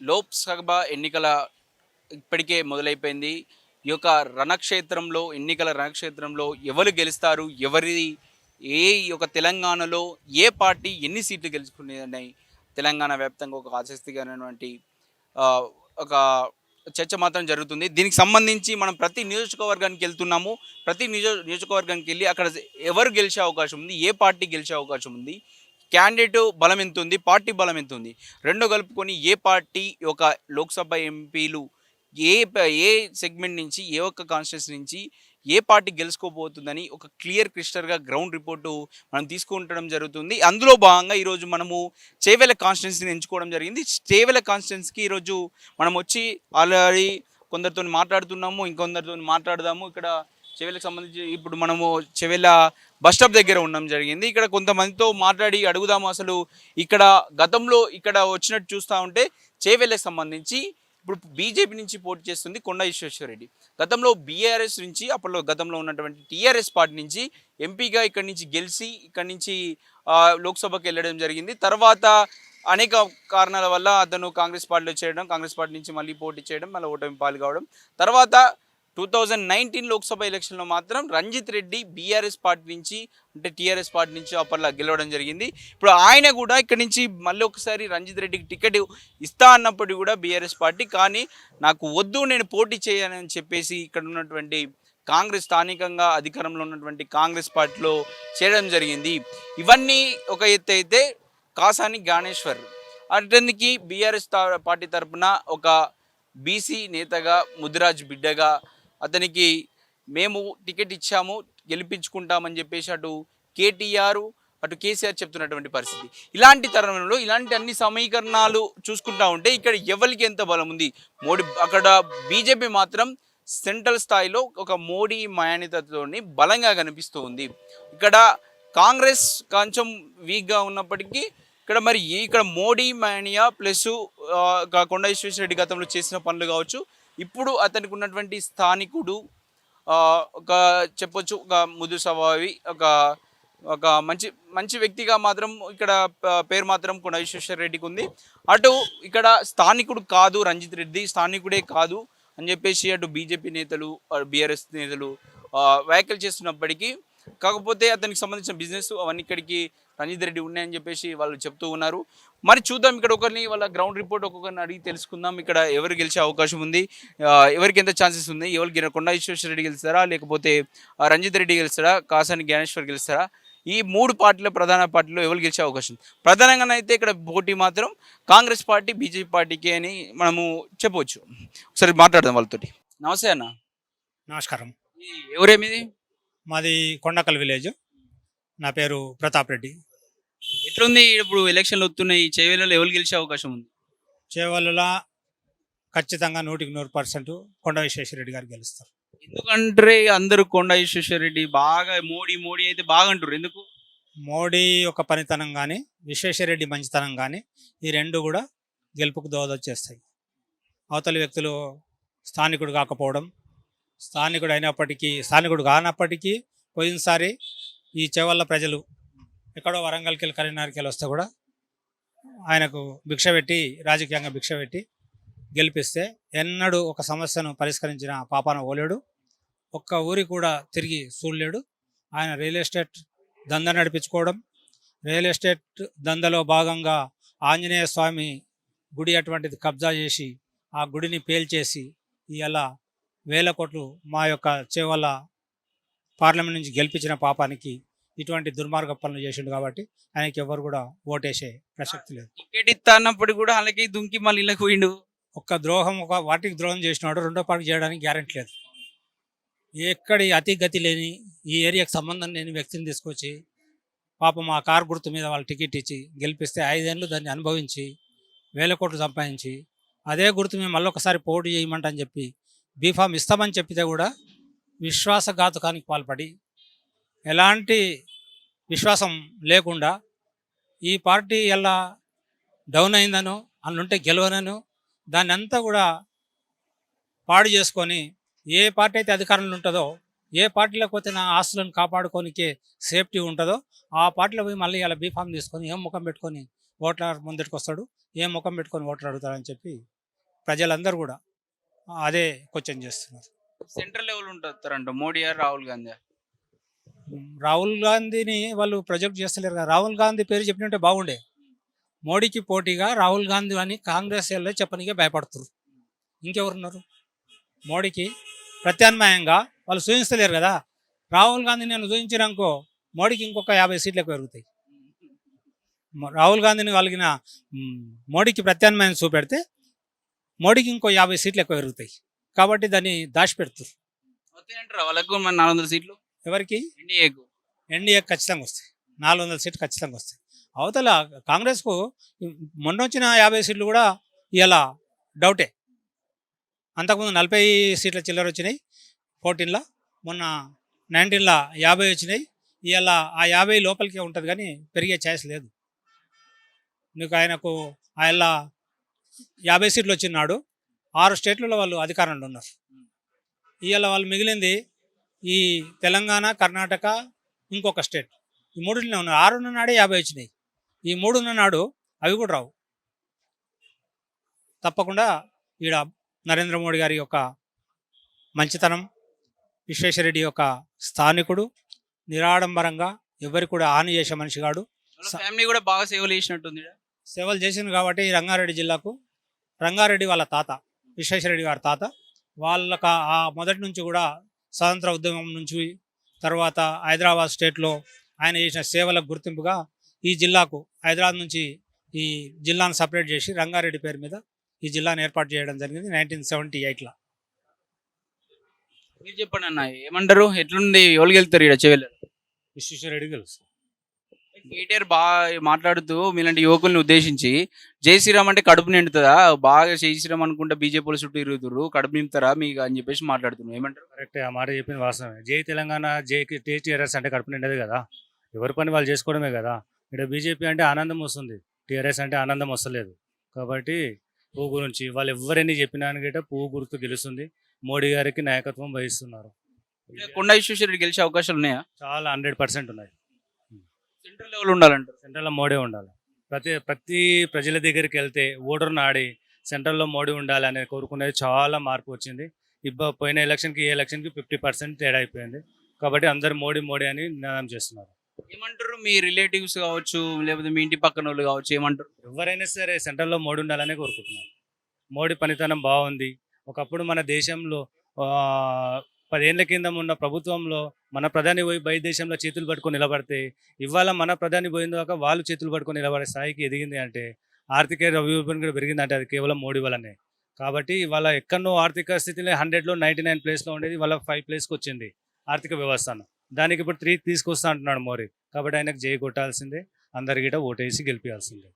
లోక్సభ ఎన్నికల ఇప్పటికే మొదలైపోయింది. ఈ యొక్క రణక్షేత్రంలో ఎన్నికల రణక్షేత్రంలో ఎవరు గెలుస్తారు? ఈ యొక్క తెలంగాణలో ఏ పార్టీ ఎన్ని సీట్లు గెలుచుకునేదని తెలంగాణ వ్యాప్తంగా ఒక ఆసక్తికరమైనటువంటి ఆహ్, ఒక చర్చ మాత్రం జరుగుతుంది. దీనికి సంబంధించి మనం ప్రతి నియోజకవర్గానికి వెళ్తున్నాము. ప్రతి నియోజకవర్గానికెళ్ళి అక్కడ ఎవరు గెలిచే అవకాశం ఉంది? ఏ పార్టీ గెలిచే అవకాశం ఉంది? క్యాండిడేట్ బలం ఎంతుంది? పార్టీ బలం ఎంతుంది? 2 కలుపుకొని ఏ పార్టీ ఒక లోక్సభ ఎంపీలు ఏ సెగ్మెంట్ నుంచి, ఏ ఒక్క కాన్స్టిట్యూన్సీ నుంచి ఏ పార్టీ గెలుచుకోబోతుందని ఒక క్లియర్‌గా గ్రౌండ్ రిపోర్టు మనం తీసుకుంటడం జరుగుతుంది. అందులో భాగంగా ఈరోజు మనము చేవెళ్ళ కాన్స్టిట్యున్సీని ఎంచుకోవడం జరిగింది. చేవెళ్ళ కాన్స్టిట్యున్సీకి ఈరోజు మనమొచ్చి ఆల్రెడీ కొందరితోని మాట్లాడుతున్నాము. ఇంకొందరితోని మాట్లాడదాము. ఇక్కడ చెవెళ్ళకి సంబంధించి ఇప్పుడు మనము చెవెళ్ళ బస్ స్టాప్ దగ్గర ఉండడం జరిగింది. ఇక్కడ కొంతమందితో మాట్లాడి అడుగుదాము అసలు ఇక్కడ గతంలో ఇక్కడ వచ్చినట్టు చూస్తా ఉంటే చేవెళ్ళకి సంబంధించి ఇప్పుడు బీజేపీ నుంచి పోటీ చేస్తుంది కొండా విశ్వేశ్వరరెడ్డి. గతంలో బీఆర్ఎస్ నుంచి అప్పట్లో గతంలో ఉన్నటువంటి టీఆర్ఎస్ పార్టీ నుంచి ఎంపీగా ఇక్కడి నుంచి గెలిచి ఇక్కడి నుంచి లోక్సభకి వెళ్ళడం జరిగింది. తర్వాత అనేక కారణాల వల్ల అతను కాంగ్రెస్ పార్టీలో చేరడం, కాంగ్రెస్ పార్టీ నుంచి మళ్ళీ పోటీ చేయడం, మళ్ళీ ఓటమి పాలు కావడం. తర్వాత 2019 లోక్సభ ఎలక్షన్లో మాత్రం రంజిత్ రెడ్డి బీఆర్ఎస్ పార్టీ నుంచి అంటే టీఆర్ఎస్ పార్టీ నుంచి అప్పట్లో గెలవడం జరిగింది. ఇప్పుడు ఆయన కూడా ఇక్కడి నుంచి మళ్ళీ ఒకసారి రంజిత్ రెడ్డికి టికెట్ ఇస్తా అన్నప్పటికీ కూడా బీఆర్ఎస్ పార్టీ కానీ నాకు వద్దు నేను పోటీ చేయనని చెప్పేసి ఇక్కడ ఉన్నటువంటి కాంగ్రెస్ స్థానికంగా అధికారంలో ఉన్నటువంటి కాంగ్రెస్ పార్టీలో చేరడం జరిగింది. ఇవన్నీ ఒక ఎత్తు అయితే కాసాని జ్ఞానేశ్వర్ అతనికి బీఆర్ఎస్ పార్టీ తరఫున ఒక బీసీ నేతగా ముదిరాజ్ బిడ్డగా అతనికి మేము టికెట్ ఇచ్చాము గెలిపించుకుంటామని చెప్పేసి అటు కేటీఆర్ అటు కేసీఆర్ చెప్తున్నటువంటి పరిస్థితి. ఇలాంటి తరుణంలో ఇలాంటి అన్ని సమీకరణాలు చూసుకుంటా ఉంటే ఇక్కడ ఎవరికి ఎంత బలం ఉంది? మోడీ అక్కడ బీజేపీ మాత్రం సెంట్రల్ స్థాయిలో ఒక మోడీ మయానితతోని బలంగా కనిపిస్తూ ఉంది. ఇక్కడ కాంగ్రెస్ కొంచెం వీక్గా ఉన్నప్పటికీ ఇక్కడ మరి ఇక్కడ మోడీ మానియా ప్లస్ కొండా విశ్వేశ్వరరెడ్డి గతంలో చేసిన పనులు కావచ్చు, ఇప్పుడు అతనికి ఉన్నటువంటి స్థానికుడు ఒక చెప్పొచ్చు ఒక మృదు స్వభావి ఒక ఒక మంచి మంచి వ్యక్తిగా మాత్రం ఇక్కడ పేరు మాత్రం కొండా విశ్వేశ్వరరెడ్డికి ఉంది. అటు ఇక్కడ స్థానికుడు కాదు రంజిత్ రెడ్డి, స్థానికుడే కాదు అని చెప్పేసి అటు బీజేపీ నేతలు బీఆర్ఎస్ నేతలు వ్యాఖ్యలు చేస్తున్నప్పటికీ కాకపోతే అతనికి సంబంధించిన బిజినెస్ అవన్నీ ఇక్కడికి రంజిత్ రెడ్డి ఉన్నాయని చెప్పేసి వాళ్ళు చెప్తూ ఉన్నారు. మరి చూద్దాం ఇక్కడ ఒకరిని వాళ్ళ గ్రౌండ్ రిపోర్ట్ ఒక్కొక్కరిని అడిగి తెలుసుకుందాం. ఇక్కడ ఎవరు గెలిచే అవకాశం ఉంది, ఎవరికి ఎంత ఛాన్సెస్ ఉంది, ఎవరు కొండా విశ్వేశ్వరరెడ్డి గెలుస్తారా లేకపోతే రంజిత్ రెడ్డి గెలుస్తారా, కాసాని జ్ఞానేశ్వర్ గెలుస్తారా? ఈ 3 పార్టీల ప్రధాన పార్టీలో ఎవరు గెలిచే అవకాశం? ప్రధానంగానైతే ఇక్కడ పోటీ మాత్రం కాంగ్రెస్ పార్టీ బీజేపీ పార్టీకి అని మనము చెప్పవచ్చు. ఒకసారి మాట్లాడదాం వాళ్ళతోటి. నమస్తే అన్న. నమస్కారం. ఎవరేమిది? మాది కొండకల్ విలేజ్. నా పేరు ప్రతాప్ రెడ్డి. ఎట్లుంది ఇప్పుడు ఎలక్షన్లు వస్తున్నాయి, చేవేళ్ళలో ఎవరు గెలిచే అవకాశం ఉంది? చేవల్ల ఖచ్చితంగా 100% కొండ విశ్వేశ్వరరెడ్డి గారు గెలుస్తారు. ఎందుకంటే అందరూ కొండా విశ్వేశ్వరరెడ్డి బాగా మోడీ మోడీ అయితే బాగా అంటారు. ఎందుకు? మోడీ ఒక పనితనం కానీ విశ్వేశ్వరరెడ్డి మంచితనం కానీ ఈ రెండు కూడా గెలుపుకు దోహదొచ్చేస్తాయి. అవతలి వ్యక్తులు స్థానికుడు కాకపోవడం, స్థానికుడు కానప్పటికీ పోయినసారి ఈ చేవల్ల ప్రజలు ఎక్కడో వరంగల్కి వెళ్ళి కరీంనగర్కి వెళ్ళి వస్తే కూడా ఆయనకు రాజకీయంగా భిక్ష పెట్టి గెలిపిస్తే ఎన్నడూ ఒక సమస్యను పరిష్కరించిన పాపాన ఓలేడు, ఒక్క ఊరి కూడా తిరిగి చూడలేడు. ఆయన రియల్ ఎస్టేట్ దంద నడిపించుకోవడం, రియల్ ఎస్టేట్ దందలో భాగంగా ఆంజనేయ స్వామి గుడి అటువంటిది కబ్జా చేసి ఆ గుడిని పేల్చేసి ఇలా 1000 కోట్లు మా యొక్క చేవల్ల పార్లమెంట్ నుంచి గెలిపించిన పాపానికి ఇటువంటి దుర్మార్గ పనులు చేసిండు కాబట్టి ఆయనకి ఎవరు కూడా ఓటేసే ప్రసక్తి లేదు. టికెట్ ఇస్తా అన్నప్పుడు కూడా అలాగే దుంకి మళ్ళీ ఇలా పోయిండు. ఒక వాటికి ద్రోహం చేసినాడు, రెండో పార్టీ చేయడానికి గ్యారెంటీ లేదు. ఎక్కడి అతి గతి లేని ఈ ఏరియాకి సంబంధం లేని వ్యక్తిని తీసుకొచ్చి పాపం ఆ కారు గుర్తు మీద వాళ్ళు టికెట్ ఇచ్చి గెలిపిస్తే 5 ఏళ్ళు దాన్ని అనుభవించి 1000 కోట్లు సంపాదించి అదే గుర్తు మేము మళ్ళీ ఒకసారి పోటీ చేయమంటని చెప్పి బీఫామ్ ఇస్తామని చెప్పితే కూడా విశ్వాసఘాతుకానికి పాల్పడి ఎలాంటి విశ్వాసం లేకుండా ఈ పార్టీ ఎలా డౌన్ అయిందనో అందుంటే గెలవనను దాన్ని అంతా కూడా పాడు చేసుకొని ఏ పార్టీ అయితే అధికారంలో ఉంటుందో, ఏ పార్టీలోకి పోతే నా ఆస్తులను కాపాడుకోనికే సేఫ్టీ ఉంటుందో ఆ పార్టీలో పోయి మళ్ళీ ఇలా బీఫామ్ తీసుకొని ఏం ముఖం పెట్టుకొని ఓట్ల ముందటికి వస్తాడు, ఏ ముఖం పెట్టుకొని ఓట్లు అడుగుతాడని చెప్పి ప్రజలందరూ కూడా అదే క్వశ్చన్ చేస్తున్నారు. సెంట్రల్ లెవెల్ ఉంటారంట మోడీ గారు రాహుల్ గాంధీ. రాహుల్ గాంధీని వాళ్ళు ప్రొజెక్ట్ చేస్తలేరు కదా. రాహుల్ గాంధీ పేరు చెప్పినట్టే బాగుండే. మోడీకి పోటీగా రాహుల్ గాంధీ అని కాంగ్రెస్ వాళ్ళు చెప్పనికే భయపడుతున్నారు. ఇంకెవరున్నారు? మోడీకి ప్రత్యామ్నాయంగా వాళ్ళు చూపించలేరు కదా. రాహుల్ గాంధీ నేను చూపించినాకో మోడీకి ఇంకొక 50 సీట్లకు పెరుగుతాయి. రాహుల్ గాంధీని కలిగిన మోడీకి ప్రత్యామ్నాయం చూపెడితే మోడీకి ఇంకో 50 సీట్లు ఎక్కువ పెరుగుతాయి. కాబట్టి దాన్ని దాచిపెడుతున్నారు. వస్తాయంటారా వాళ్ళకు మన 400 సీట్లు ఎవరికి? ఎన్డీఏకు? ఎన్డీఏ ఖచ్చితంగా వస్తాయి. 400 సీట్లు ఖచ్చితంగా వస్తాయి. అవతల కాంగ్రెస్కు మొన్న వచ్చిన 50 సీట్లు కూడా ఇలా డౌటే. అంతకుముందు 40 సీట్ల చిల్లర వచ్చినాయి 14లో, మొన్న 19లో 50 వచ్చినాయి. ఇలా ఆ 50 లోపలికే ఉంటుంది కానీ పెరిగే ఛాయిస్ లేదు. నీకు ఆయనకు ఆయన 50 సీట్లు వచ్చినాడు, 6 స్టేట్లలో వాళ్ళు అధికారంలో ఉన్నారు. ఇవాళ వాళ్ళు మిగిలింది ఈ తెలంగాణ, కర్ణాటక, ఇంకొక స్టేట్, ఈ మూడులోనే ఉన్నారు. 6 ఉన్న నాడే 50 వచ్చినాయి. ఈ 3 ఉన్న నాడు అవి కూడా రావు. తప్పకుండా ఈడ నరేంద్ర మోడీ గారి యొక్క మంచితనం, విశ్వేశ్వరరెడ్డి యొక్క స్థానికుడు, నిరాడంబరంగా ఎవరికి కూడా హాని చేసే మనిషి కాడు. ఫ్యామిలీ కూడా బాగా సేవలు చేసినట్టుంది. సేవలు చేసింది కాబట్టి ఈ రంగారెడ్డి జిల్లాకు, రంగారెడ్డి వాళ్ళ తాత విశ్వేశ్వరరెడ్డి గారి తాత వాళ్ళకు ఆ మొదటి నుంచి కూడా స్వాతంత్ర ఉద్యమం నుంచి తర్వాత హైదరాబాద్ స్టేట్లో ఆయన చేసిన సేవలకు గుర్తింపుగా ఈ జిల్లాకు హైదరాబాద్ నుంచి ఈ జిల్లాను సపరేట్ చేసి రంగారెడ్డి పేరు మీద ఈ జిల్లాను ఏర్పాటు చేయడం జరిగింది 1978లో. మీరు చెప్పండి అన్న, ఏమంటారు? ఎట్లుంది? ఎవరు వెళ్తారు ఇక్కడ చెవెళ్ళ? విశ్వేశ్వరరెడ్డి తెలుసు. కేటీఆర్ బాగా మాట్లాడుతూ మీలాంటి యువకుల్ని ఉద్దేశించి జై శ్రీరామ్ అంటే కడుపు నిండుతుందా, బాగా జై శ్రీరామ్ అనుకుంటే బీజేపీ చుట్టూ తిరుగుతురు, కడుపు నింపుతారా మీకు అని చెప్పేసి మాట్లాడుతున్నాం. ఏమంటారు? కరెక్టే, ఆ మాట చెప్పిన వాస్తవమే. జై తెలంగాణ, జై టీఆర్ఎస్ అంటే కడుపు నిండదు కదా, ఎవరి పని వాళ్ళు చేసుకోవడమే కదా. ఇక్కడ బీజేపీ అంటే ఆనందం వస్తుంది, టీఆర్ఎస్ అంటే ఆనందం వస్తలేదు. కాబట్టి పువ్వు గురించి వాళ్ళు ఎవరైనా చెప్పినా గిట్ట పువ్వు గుర్తు గెలుస్తుంది. మోడీ గారికి నాయకత్వం వహిస్తున్నారు. కొండా విశ్వేశ్వరరెడ్డి గెలిచే అవకాశాలు ఉన్నాయా? చాలా 100% ఉన్నాయి. సెంట్రల్ లెవెల్ ఉండాలంటారు. సెంట్రల్లో మోడీ ఉండాలి. ప్రతి ప్రజల దగ్గరికి వెళ్తే ఓటర్ను ఆడి సెంట్రల్లో మోడీ ఉండాలి అనేది కోరుకునేది చాలా మార్పు వచ్చింది. పోయిన ఎలక్షన్కి ఈ ఎలక్షన్కి 50% తేడా అయిపోయింది. కాబట్టి అందరు మోడీ మోడీ అని నినాదం చేస్తున్నారు. ఏమంటారు మీ రిలేటివ్స్ కావచ్చు, లేకపోతే మీ ఇంటి పక్కన వాళ్ళు కావచ్చు, ఏమంటారు? ఎవరైనా సరే సెంట్రల్లో మోడీ ఉండాలనే కోరుకుంటున్నారు. మోడీ పనితనం బాగుంది. ఒకప్పుడు మన దేశంలో 10 ఏళ్ల కింద ఉన్న ప్రభుత్వంలో మన ప్రధాని పోయి బయట దేశంలో చేతులు పట్టుకొని నిలబడితే, ఇవాళ మన ప్రధాని పోయిన దాకా వాళ్ళు చేతులు పట్టుకొని నిలబడే స్థాయికి ఎదిగింది. అంటే ఆర్థిక అభివృద్ధి కూడా పెరిగింది అంటే అది కేవలం మోడీ వల్లనే. కాబట్టి ఇవాళ ఎక్కడో ఆర్థిక స్థితిలో 100లో 99 ప్లేస్లో ఉండేది, వాళ్ళ 5 ప్లేస్కి వచ్చింది ఆర్థిక వ్యవస్థను. దానికి ఇప్పుడు 3 తీసుకొస్తా అంటున్నాడు మోడీ. కాబట్టి ఆయనకు జై కొట్టాల్సిందే, అందరికీ ఓటేసి గెలిపించాల్సిందే.